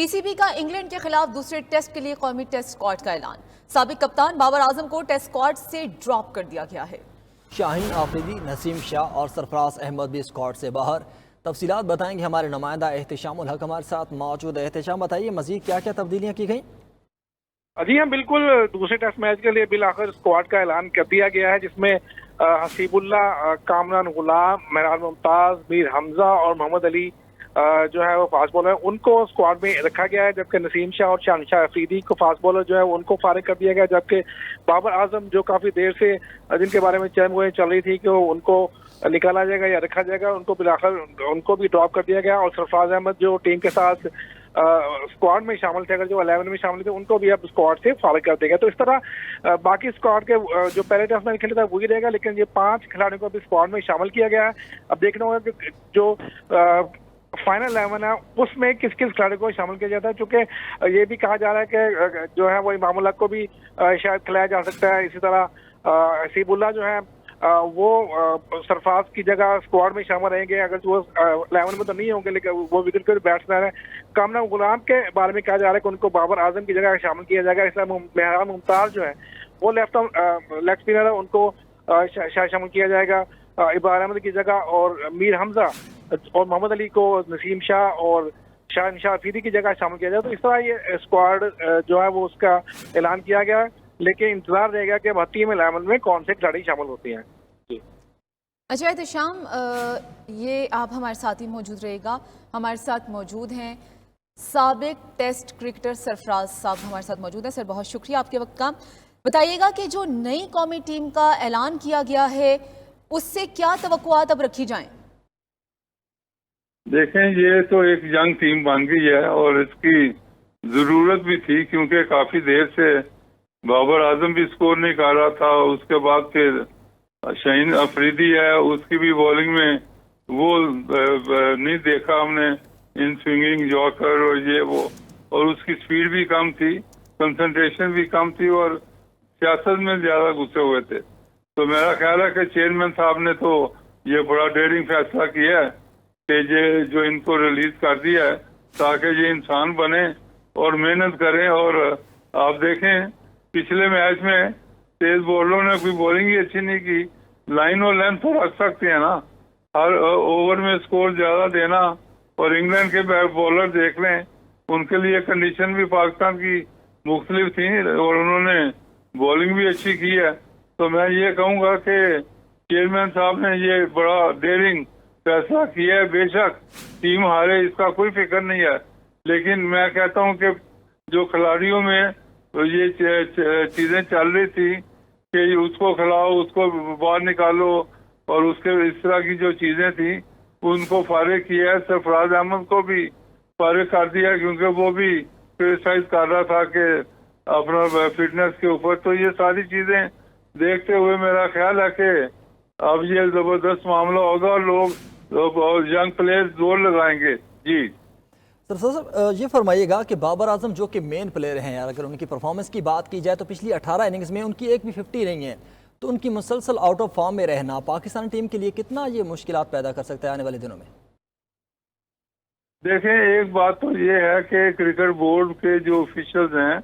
PCB का England के खिलाफ दूसरे टेस्ट के लिए कौमी टेस्ट स्क्वाड का ऐलान। साबिक कप्तान बाबर आजम को टेस्ट स्क्वाड से ड्रॉप कर दिया गया है। शाहीन आफरीदी, नसीम शाह और सरफराज अहमद भी स्क्वाड से बाहर। तफसीलात बताएंगे हमारे नुमाइंदा एहतशाम उल हक हमारे साथ मौजूद है। एहतशाम, बताइए मजीद क्या क्या तब्दीलियाँ की गई? जी हाँ, बिल्कुल। दूसरे टेस्ट मैच के लिए बिल आखिर स्क्वाड का ऐलान कर दिया गया है, जिसमें हसीबुल्ला, कामरान गुलाम, मेहरान मुमताज, मीर हमजा और मोहम्मद अली जो है वो फास्ट बॉलर, उनको स्क्वाड में रखा गया है। जबकि नसीम शाह और शाह अफरीदी को फास्ट बॉलर जो है उनको फारिग कर दिया गया। जबकि बाबर आजम जो काफी देर से जिनके बारे में चल रही थी कि उनको निकाला जाएगा या रखा जाएगा, उनको बिलाखिर उनको भी ड्रॉप कर दिया गया। और सरफराज अहमद जो टीम के साथ स्क्वाड में शामिल थे, अगर जो 11 में शामिल थे, उनको भी अब स्क्वाड से फारिग कर देगा। तो इस तरह बाकी स्क्वाड के जो पहले टेस्ट मैच खेले था वही रहेगा, लेकिन ये 5 खिलाड़ियों को भी स्क्वाड में शामिल किया गया है। अब देखना होगा कि जो फाइनल 11 है उसमें किस किस खिलाड़ी को शामिल किया जाता है, क्योंकि ये भी कहा जा रहा है कि जो है वो इमामुल हक को भी शायद खिलाया जा सकता है। इसी तरह हसीबुल्ला जो है वो सरफराज की जगह स्क्वाड में शामिल रहेंगे, अगर वो 11 में तो नहीं होंगे, लेकिन वो विकेट के बैट्समैन है। कामरान गुलाम के बारे में कहा जा रहा है कि उनको बाबर आजम की जगह शामिल किया जाएगा। इसलिए मेहरान मुमताज जो है वो लेग स्पिनर है, उनको शामिल किया जाएगा इबार अहमद की जगह। और मीर हमजा और मोहम्मद अली को नसीम शाह और शाह अफरीदी की जगह शामिल किया जाए। तो इस तरह ये स्क्वाड जो है वो उसका ऐलान किया गया है, लेकिन इंतजार रहेगा कि अब टीम 11 में कौन से खिलाड़ी शामिल होते हैं। अच्छा एहतशाम, ये आप हमारे साथ ही मौजूद रहेगा। हमारे साथ मौजूद हैं साबिक टेस्ट क्रिकेटर सरफराज साहब हमारे साथ मौजूद हैं। सर, बहुत शुक्रिया आपके वक्त का। बताइएगा कि जो नई कौमी टीम का ऐलान किया गया है उससे क्या तवक्कुआत अब रखी जाएं? देखें, ये तो एक यंग टीम बन गई है और इसकी जरूरत भी थी, क्योंकि काफी देर से बाबर आजम भी स्कोर नहीं कर रहा था। उसके बाद फिर शाहीन अफरीदी है, उसकी भी बॉलिंग में वो नहीं देखा हमने, इन स्विंगिंग जॉकर और ये वो, और उसकी स्पीड भी कम थी, कंसंट्रेशन भी कम थी और सियासत में ज्यादा घुसे हुए थे। तो मेरा ख्याल है कि चेयरमैन साहब ने तो ये बड़ा डेयरिंग फैसला किया है कि ये जो इनको रिलीज कर दिया है ताकि ये इंसान बने और मेहनत करें। और आप देखें, पिछले मैच में तेज बॉलरों ने कोई बॉलिंग ही अच्छी नहीं की। लाइन और लेंथ तो रख सकते हैं ना, हर ओवर में स्कोर ज्यादा देना। और इंग्लैंड के बॉलर देख लें, उनके लिए कंडीशन भी पाकिस्तान की मुख्तलिफ थी और उन्होंने बॉलिंग भी अच्छी की है। तो मैं ये कहूँगा कि चेयरमैन साहब ने ये बड़ा डेयरिंग फैसला किया है। बेशक टीम हारे, इसका कोई फिक्र नहीं है, लेकिन मैं कहता हूँ कि जो खिलाड़ियों में तो ये चीजें चल रही थी कि उसको खिलाओ, उसको बाहर निकालो, और उसके इस तरह की जो चीजें थी उनको फारिग किया है। सरफराज अहमद को भी फारिग कर दिया, क्योंकि वो भी क्रिटिसाइज कर रहा था कि अपना फिटनेस के ऊपर। तो ये सारी चीजें देखते हुए मेरा ख्याल है कि अब ये जबरदस्त मामला होगा और लोग यंग प्लेयर्स जोर लगाएंगे। जी सर साहब, ये फरमाइएगा कि बाबर आजम जो कि मेन प्लेयर हैं यार, अगर उनकी परफॉर्मेंस की बात की जाए तो पिछली 18 इनिंग्स में उनकी एक भी 50 नहीं है। तो उनकी मुसलसल आउट ऑफ फॉर्म में रहना पाकिस्तान टीम के लिए कितना ये मुश्किलात पैदा कर सकता है आने वाले दिनों में? देखें, एक बात तो ये है कि क्रिकेट बोर्ड के जो ऑफिशियल्स हैं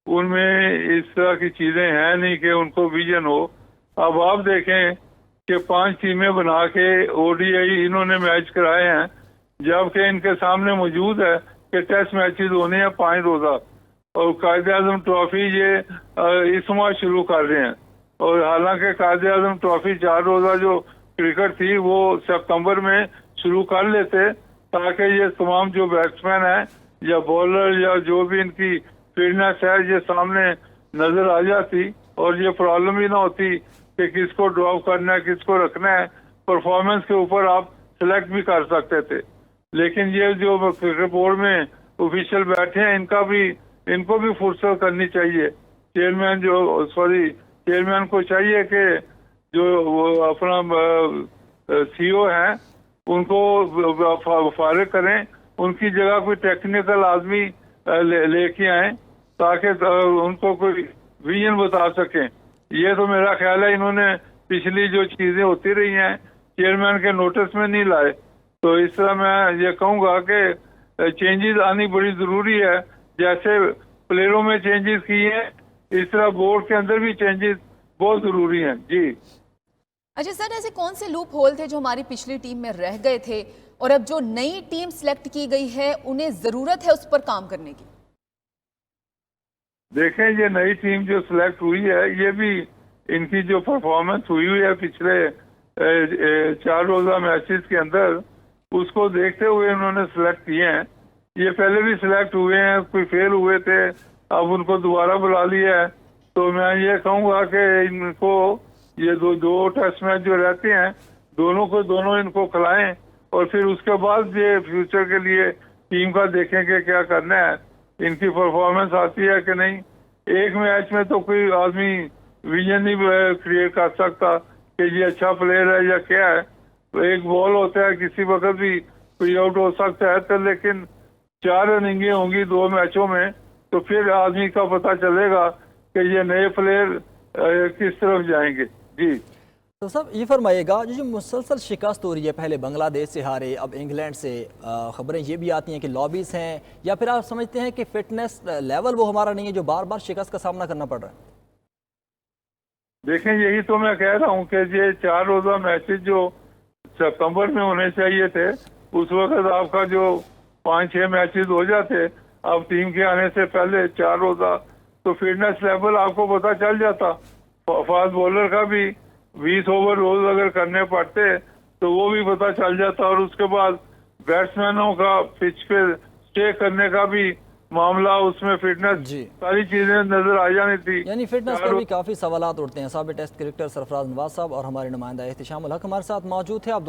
उनमें इस तरह की चीजें हैं नहीं कि उनको विजन हो। अब आप देखें कि 5 टीमें बना के ओडीआई इन्होंने मैच कराए हैं, जबकि इनके सामने मौजूद है कि टेस्ट मैचेस होने हैं 5 रोजा, और कायदे आजम ट्रॉफी ये इस माह शुरू कर रहे हैं। और हालांकि कायदे आजम ट्रॉफी 4 रोजा जो क्रिकेट थी वो सितंबर में शुरू कर लेते, ताकि ये तमाम जो बैट्समैन है या बॉलर या जो भी इनकी फिटनेस है ये सामने नजर आ जाती और ये प्रॉब्लम ही ना होती कि किसको ड्रॉप करना है, किसको रखना है। परफॉर्मेंस के ऊपर आप सिलेक्ट भी कर सकते थे। लेकिन ये जो क्रिकेट बोर्ड में ऑफिशियल बैठे हैं, इनको भी फुर्सत करनी चाहिए। चेयरमैन को चाहिए कि जो अपना सीईओ है उनको फारिग करें, उनकी जगह कोई टेक्निकल आदमी लेके आए ताकि उनको कोई विजन बता सकें। ये तो मेरा ख्याल है इन्होंने पिछली जो चीजें होती रही हैं चेयरमैन के नोटिस में नहीं लाए। तो इस तरह मैं ये कहूँगा कि चेंजेस आनी बड़ी जरूरी है। जैसे प्लेयरों में चेंजेस किए हैं, इस तरह बोर्ड के अंदर भी चेंजेस बहुत जरूरी हैं। जी अच्छा सर, ऐसे कौन से लूप होल थे जो हमारी पिछली टीम में रह गए थे और अब जो नई टीम सिलेक्ट की गई है उन्हें जरूरत है उस पर काम करने की? देखें, ये नई टीम जो सिलेक्ट हुई है, ये भी इनकी जो परफॉर्मेंस हुई है पिछले 4 रोजा मैचेस के अंदर, उसको देखते हुए उन्होंने सिलेक्ट किए हैं। ये पहले भी सिलेक्ट हुए हैं, कोई फेल हुए थे, अब उनको दोबारा बुला लिया है। तो मैं ये कहूँगा कि इनको ये दो टेस्ट मैच जो रहते हैं, दोनों इनको खिलाएं और फिर उसके बाद ये फ्यूचर के लिए टीम का देखेंगे क्या करना है, इनकी परफॉर्मेंस आती है कि नहीं। एक मैच में तो कोई आदमी विजन नहीं क्रिएट कर सकता कि ये अच्छा प्लेयर है या क्या है। तो एक बॉल होता है, किसी वक्त भी कोई आउट हो सकता है। तो लेकिन 4 इनिंगें होंगी 2 मैचों में, तो फिर आदमी का पता चलेगा कि ये नए प्लेयर किस तरफ जाएंगे। जी तो साहब ये फरमाइएगा, जो मुसलसल शिकस्त हो रही है, पहले बांग्लादेश से हारे, अब इंग्लैंड से, खबरें ये भी आती हैं कि लॉबीज हैं, या फिर आप समझते हैं कि फिटनेस लेवल वो हमारा नहीं है जो बार बार शिकस्त का सामना करना पड़ रहा है? देखें, यही तो मैं कह रहा हूँ कि ये 4 रोजा मैचेस जो सितंबर में होने चाहिए थे, उस वक्त आपका जो 5-6 मैचेस हो जाते। अब टीम के आने से पहले 4 रोजा, तो फिटनेस लेवल आपको पता चल जाता। फास्ट बॉलर का भी 20 ओवर रोज अगर करने पड़ते तो वो भी पता चल जाता। और उसके बाद बैट्समैनों का पिच पे स्टे करने का भी मामला, उसमें फिटनेस, जी सारी चीजें नजर आ जानी थी। यानी फिटनेस पर भी काफ़ी सवालात उठते हैं। साबिक टेस्ट क्रिकेटर सरफराज नवाज साहब और हमारे नुमाइंदा एहतिशामुल हक हमारे साथ मौजूद थे। आप दोनों